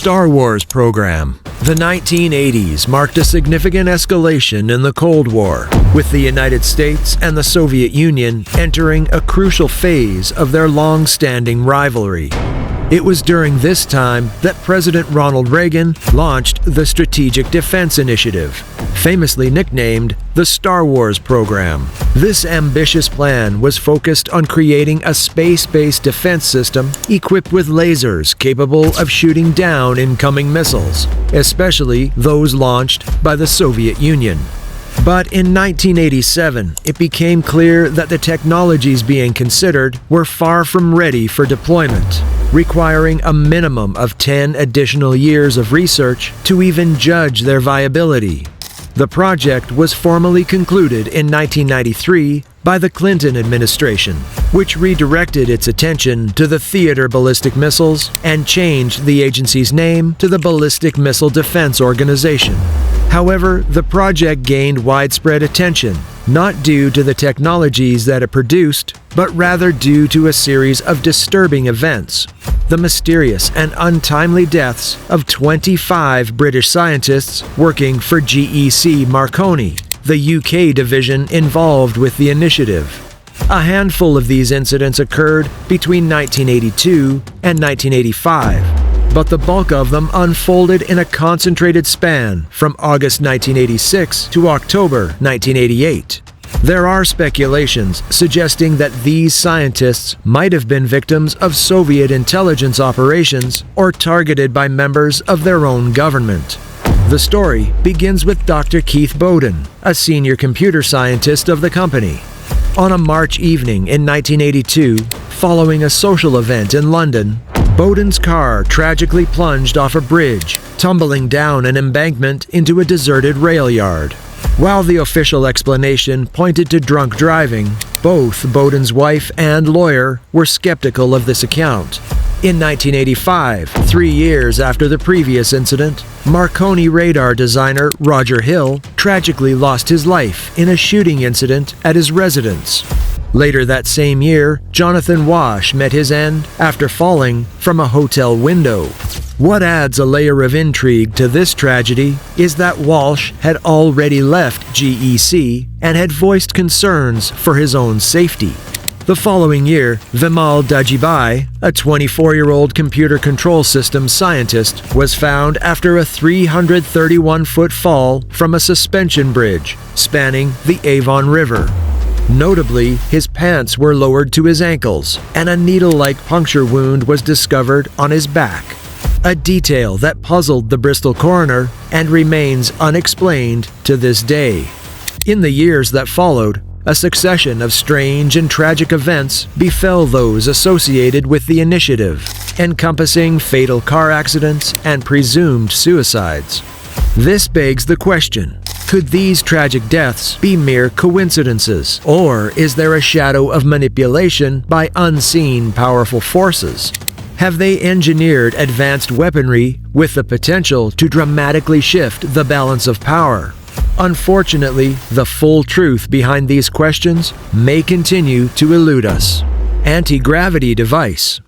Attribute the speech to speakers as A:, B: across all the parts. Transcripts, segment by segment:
A: Star Wars program. The 1980s marked a significant escalation in the Cold War, with the United States and the Soviet Union entering a crucial phase of their long-standing rivalry. It was during this time that President Ronald Reagan launched the Strategic Defense Initiative, famously nicknamed the Star Wars program. This ambitious plan was focused on creating a space-based defense system equipped with lasers capable of shooting down incoming missiles, especially those launched by the Soviet Union. But in 1987, it became clear that the technologies being considered were far from ready for deployment, requiring a minimum of 10 additional years of research to even judge their viability. The project was formally concluded in 1993 by the Clinton administration, which redirected its attention to the Theater Ballistic Missiles and changed the agency's name to the Ballistic Missile Defense Organization. However, the project gained widespread attention, not due to the technologies that it produced, but rather due to a series of disturbing events. The mysterious and untimely deaths of 25 British scientists working for GEC Marconi, the UK division involved with the initiative. A handful of these incidents occurred between 1982 and 1985. But the bulk of them unfolded in a concentrated span from August 1986 to October 1988. There are speculations suggesting that these scientists might have been victims of Soviet intelligence operations or targeted by members of their own government. The story begins with Dr. Keith Bowden, a senior computer scientist of the company. On a March evening in 1982, following a social event in London, Bowden's car tragically plunged off a bridge, tumbling down an embankment into a deserted rail yard. While the official explanation pointed to drunk driving, both Bowden's wife and lawyer were skeptical of this account. In 1985, 3 years after the previous incident, Marconi radar designer Roger Hill tragically lost his life in a shooting incident at his residence. Later that same year, Jonathan Wash met his end after falling from a hotel window. What adds a layer of intrigue to this tragedy is that Walsh had already left GEC and had voiced concerns for his own safety. The following year, Vimal Dajibai, a 24-year-old computer control systems scientist, was found after a 331-foot fall from a suspension bridge spanning the Avon River. Notably, his pants were lowered to his ankles, and a needle-like puncture wound was discovered on his back, a detail that puzzled the Bristol coroner and remains unexplained to this day. In the years that followed, a succession of strange and tragic events befell those associated with the initiative, encompassing fatal car accidents and presumed suicides. This begs the question: could these tragic deaths be mere coincidences, or is there a shadow of manipulation by unseen powerful forces? Have they engineered advanced weaponry with the potential to dramatically shift the balance of power? Unfortunately, the full truth behind these questions may continue to elude us. Antigravity device.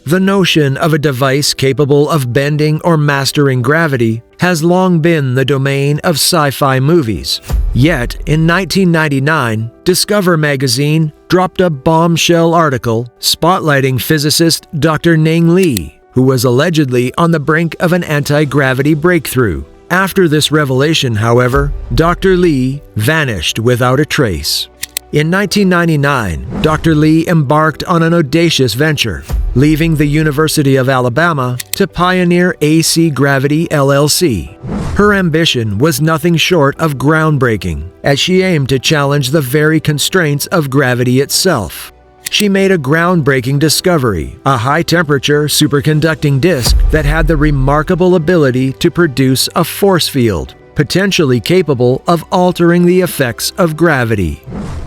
A: The notion of a device capable of bending or mastering gravity has long been the domain of sci-fi movies. Yet, in 1999, Discover magazine dropped a bombshell article spotlighting physicist Dr. Ning Li, who was allegedly on the brink of an anti-gravity breakthrough. After this revelation, however, Dr. Li vanished without a trace. In 1999, Dr. Li embarked on an audacious venture, leaving the University of Alabama to pioneer AC Gravity LLC. Her ambition was nothing short of groundbreaking, as she aimed to challenge the very constraints of gravity itself. She made a groundbreaking discovery, a high-temperature superconducting disk that had the remarkable ability to produce a force field, potentially capable of altering the effects of gravity.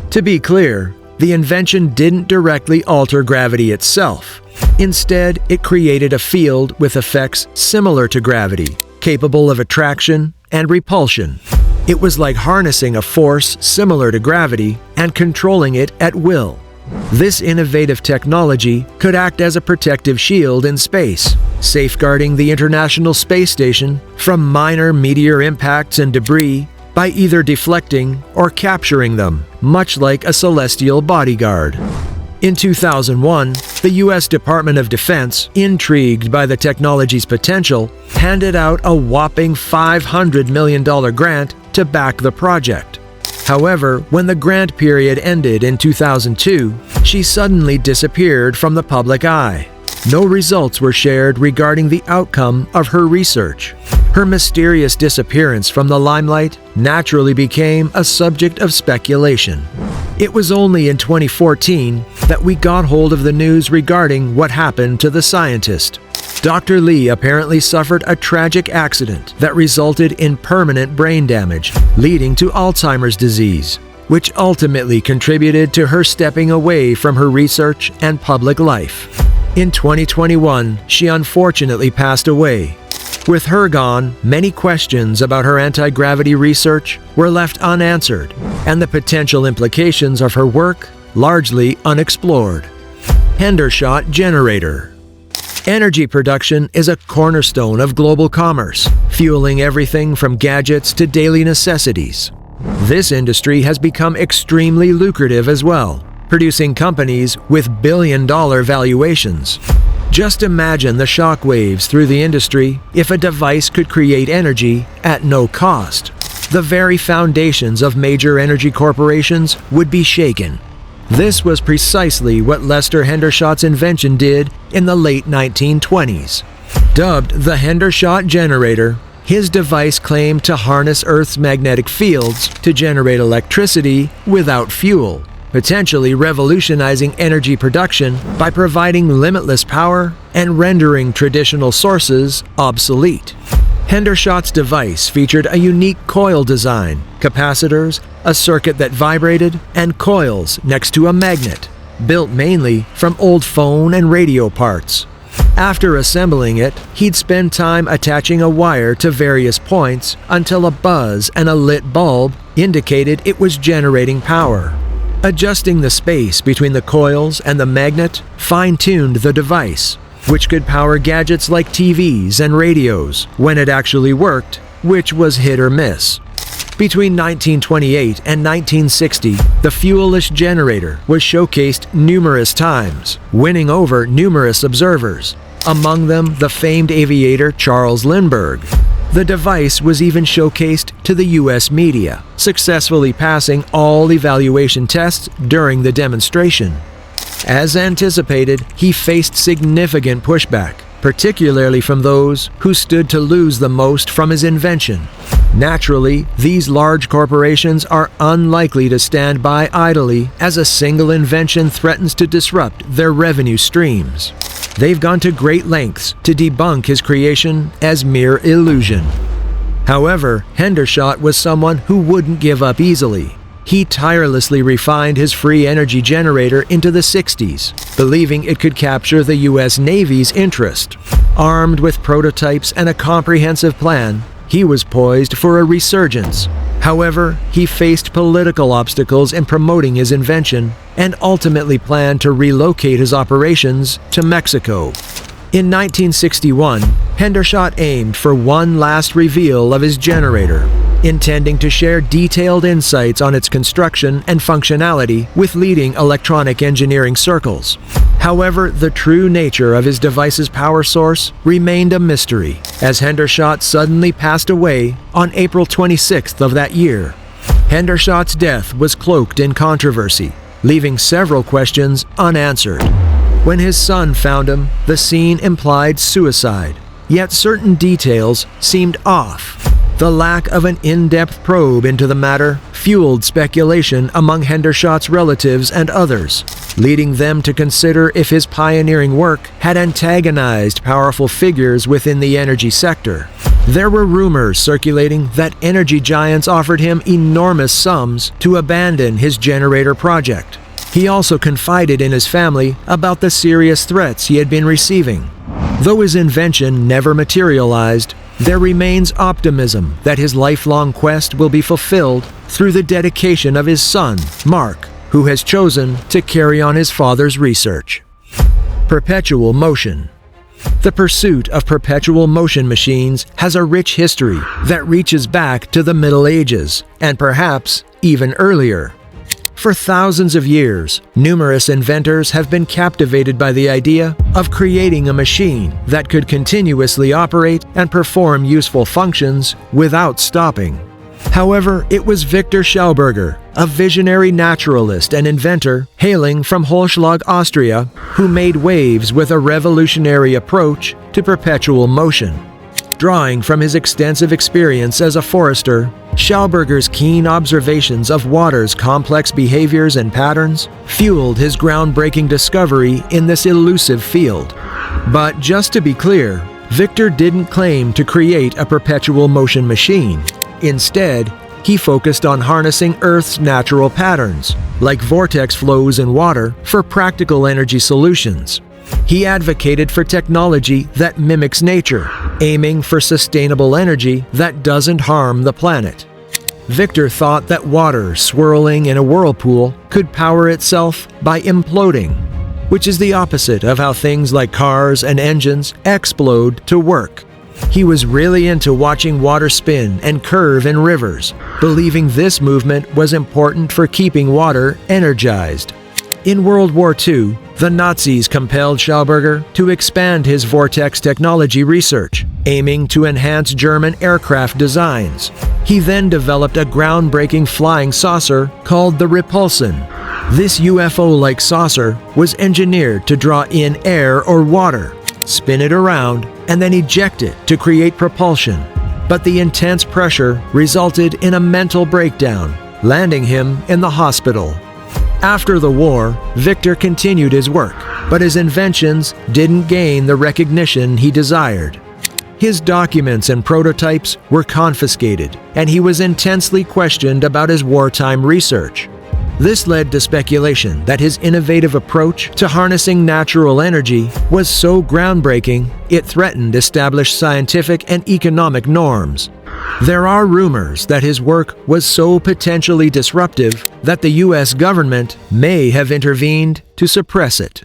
A: To be clear, the invention didn't directly alter gravity itself. Instead, it created a field with effects similar to gravity, capable of attraction and repulsion. It was like harnessing a force similar to gravity and controlling it at will. This innovative technology could act as a protective shield in space, safeguarding the International Space Station from minor meteor impacts and debris by either deflecting or capturing them, much like a celestial bodyguard. In 2001, the U.S. Department of Defense, intrigued by the technology's potential, handed out a whopping $500 million grant to back the project. However, when the grant period ended in 2002, she suddenly disappeared from the public eye. No results were shared regarding the outcome of her research. Her mysterious disappearance from the limelight naturally became a subject of speculation. It was only in 2014 that we got hold of the news regarding what happened to the scientist. Dr. Lee apparently suffered a tragic accident that resulted in permanent brain damage, leading to Alzheimer's disease, which ultimately contributed to her stepping away from her research and public life. In 2021, she unfortunately passed away. With her gone, many questions about her anti-gravity research were left unanswered, and the potential implications of her work largely unexplored. Hendershot generator. Energy production is a cornerstone of global commerce, fueling everything from gadgets to daily necessities. This industry has become extremely lucrative as well, producing companies with billion-dollar valuations. Just imagine the shockwaves through the industry if a device could create energy at no cost. The very foundations of major energy corporations would be shaken. This was precisely what Lester Hendershot's invention did in the late 1920s. Dubbed the Hendershot generator, his device claimed to harness Earth's magnetic fields to generate electricity without fuel, potentially revolutionizing energy production by providing limitless power and rendering traditional sources obsolete. Hendershot's device featured a unique coil design, capacitors, a circuit that vibrated, and coils next to a magnet, built mainly from old phone and radio parts. After assembling it, he'd spend time attaching a wire to various points until a buzz and a lit bulb indicated it was generating power. Adjusting the space between the coils and the magnet fine-tuned the device, which could power gadgets like TVs and radios when it actually worked, which was hit or miss. Between 1928 and 1960, the fuelless generator was showcased numerous times, winning over numerous observers, among them the famed aviator Charles Lindbergh. The device was even showcased to the U.S. media, successfully passing all evaluation tests during the demonstration. As anticipated, he faced significant pushback, particularly from those who stood to lose the most from his invention. Naturally, these large corporations are unlikely to stand by idly as a single invention threatens to disrupt their revenue streams. They've gone to great lengths to debunk his creation as mere illusion. However, Hendershot was someone who wouldn't give up easily. He tirelessly refined his free energy generator into the 60s, believing it could capture the U.S. Navy's interest. Armed with prototypes and a comprehensive plan, he was poised for a resurgence. However, he faced political obstacles in promoting his invention and ultimately planned to relocate his operations to Mexico. In 1961, Hendershot aimed for one last reveal of his generator, intending to share detailed insights on its construction and functionality with leading electronic engineering circles. However, the true nature of his device's power source remained a mystery, as Hendershot suddenly passed away on April 26th of that year. Hendershot's death was cloaked in controversy, leaving several questions unanswered. When his son found him, the scene implied suicide, yet certain details seemed off. The lack of an in-depth probe into the matter fueled speculation among Hendershot's relatives and others, leading them to consider if his pioneering work had antagonized powerful figures within the energy sector. There were rumors circulating that energy giants offered him enormous sums to abandon his generator project. He also confided in his family about the serious threats he had been receiving. Though his invention never materialized, there remains optimism that his lifelong quest will be fulfilled through the dedication of his son, Mark, who has chosen to carry on his father's research. Perpetual motion. The pursuit of perpetual motion machines has a rich history that reaches back to the Middle Ages, and perhaps even earlier. For thousands of years, numerous inventors have been captivated by the idea of creating a machine that could continuously operate and perform useful functions without stopping. However, it was Victor Schauberger, a visionary naturalist and inventor hailing from Holschlag, Austria, who made waves with a revolutionary approach to perpetual motion. Drawing from his extensive experience as a forester, Schauberger's keen observations of water's complex behaviors and patterns fueled his groundbreaking discovery in this elusive field. But just to be clear, Victor didn't claim to create a perpetual motion machine. Instead, he focused on harnessing Earth's natural patterns, like vortex flows in water, for practical energy solutions. He advocated for technology that mimics nature, aiming for sustainable energy that doesn't harm the planet. Victor thought that water swirling in a whirlpool could power itself by imploding, which is the opposite of how things like cars and engines explode to work. He was really into watching water spin and curve in rivers, believing this movement was important for keeping water energized. In World War II, the Nazis compelled Schauberger to expand his vortex technology research, aiming to enhance German aircraft designs. He then developed a groundbreaking flying saucer called the Repulsion. This UFO-like saucer was engineered to draw in air or water, spin it around, and then eject it to create propulsion. But the intense pressure resulted in a mental breakdown, landing him in the hospital. After the war, Victor continued his work, but his inventions didn't gain the recognition he desired. His documents and prototypes were confiscated, and he was intensely questioned about his wartime research. This led to speculation that his innovative approach to harnessing natural energy was so groundbreaking it threatened established scientific and economic norms. There are rumors that his work was so potentially disruptive that the US government may have intervened to suppress it.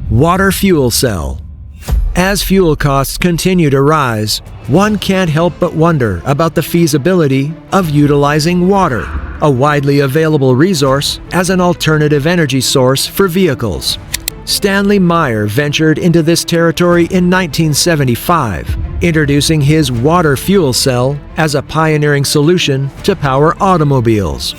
A: Water fuel cell. As fuel costs continue to rise, one can't help but wonder about the feasibility of utilizing water, a widely available resource, as an alternative energy source for vehicles. Stanley Meyer ventured into this territory in 1975, introducing his water fuel cell as a pioneering solution to power automobiles.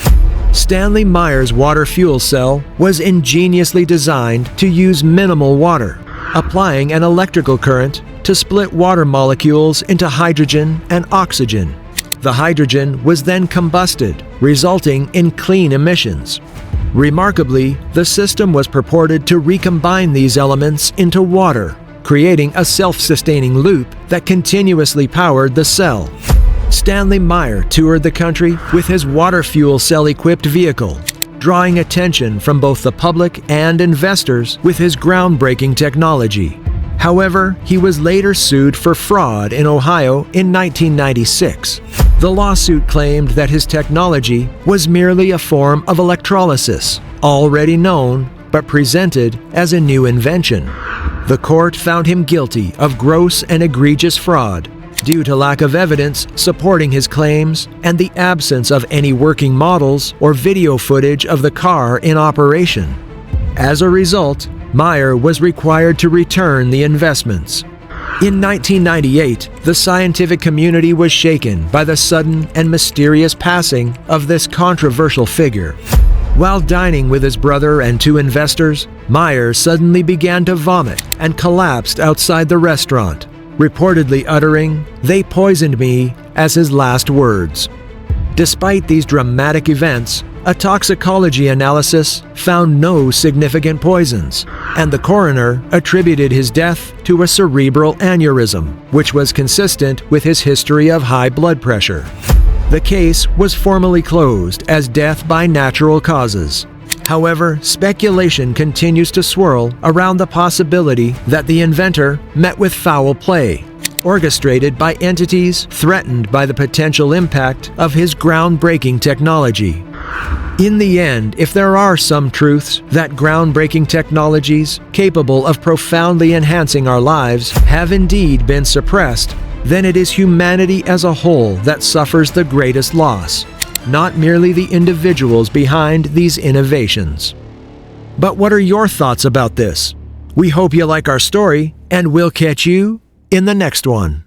A: Stanley Meyer's water fuel cell was ingeniously designed to use minimal water, applying an electrical current to split water molecules into hydrogen and oxygen. The hydrogen was then combusted, resulting in clean emissions. Remarkably, the system was purported to recombine these elements into water, creating a self-sustaining loop that continuously powered the cell. Stanley Meyer toured the country with his water fuel cell-equipped vehicle, drawing attention from both the public and investors with his groundbreaking technology. However, he was later sued for fraud in Ohio in 1996. The lawsuit claimed that his technology was merely a form of electrolysis, already known but presented as a new invention. The court found him guilty of gross and egregious fraud due to lack of evidence supporting his claims and the absence of any working models or video footage of the car in operation. As a result, Meyer was required to return the investments. In 1998, the scientific community was shaken by the sudden and mysterious passing of this controversial figure. While dining with his brother and two investors, Meyer suddenly began to vomit and collapsed outside the restaurant, reportedly uttering, "They poisoned me," as his last words. Despite these dramatic events, a toxicology analysis found no significant poisons, and the coroner attributed his death to a cerebral aneurysm, which was consistent with his history of high blood pressure. The case was formally closed as death by natural causes. However, speculation continues to swirl around the possibility that the inventor met with foul play, orchestrated by entities threatened by the potential impact of his groundbreaking technology. In the end, if there are some truths that groundbreaking technologies capable of profoundly enhancing our lives have indeed been suppressed, then it is humanity as a whole that suffers the greatest loss, not merely the individuals behind these innovations. But what are your thoughts about this? We hope you like our story, and we'll catch you in the next one.